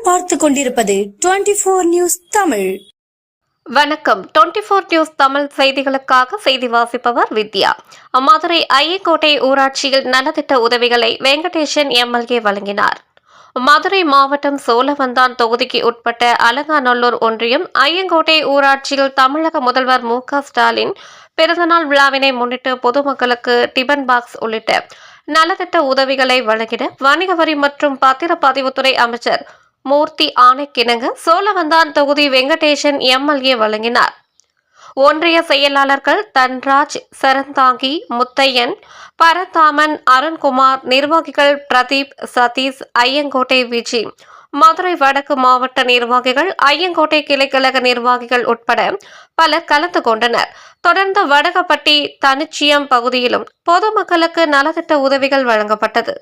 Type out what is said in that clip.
பார்த்து கொண்டிருப்பது 24 நியூஸ் தமிழ். வணக்கம். 24 நியூஸ் தமிழ் செய்திகளுக்காக செய்தி வாசிப்பவர் வித்யா. மதுரை ஐயங்கோட்டை ஊராட்சியில் நலத்திட்ட உதவிகளை வெங்கடேசன் எம்எல்ஏ வழங்கினார். மதுரை மாவட்டம் சோழவந்தான் தொகுதிக்கு உட்பட்ட அலங்காநல்லூர் ஒன்றியம் ஐயங்கோட்டை ஊராட்சியில் தமிழக முதல்வர் மு.க.ஸ்டாலின் பிறந்தநாள் விழாவினை முன்னிட்டு பொதுமக்களுக்கு டிபன் பாக்ஸ் உள்ளிட்ட நலத்திட்ட உதவிகளை வழங்கிட வணிக வரி மற்றும் பத்திரப்பதிவுத்துறை அமைச்சர் மூர்த்தி ஆணைக்கிணங்க சோழவந்தான் தொகுதி வெங்கடேசன் எம்எல்ஏ வழங்கினார். ஒன்றிய செயலாளர்கள் தன்ராஜ், சரந்தாங்கி, முத்தையன், பரந்தாமன், அருண்குமார், நிர்வாகிகள் பிரதீப், சதீஷ், ஐயங்கோட்டை விஜி, மதுரை வடக்கு மாவட்ட நிர்வாகிகள், ஐயங்கோட்டை கிளைக்கழக நிர்வாகிகள் உட்பட பலர் கலந்து கொண்டனர். தொடர்ந்து வடகப்பட்டி, தனிச்சியம் பகுதியிலும் பொதுமக்களுக்கு நலத்திட்ட உதவிகள் வழங்கப்பட்டது.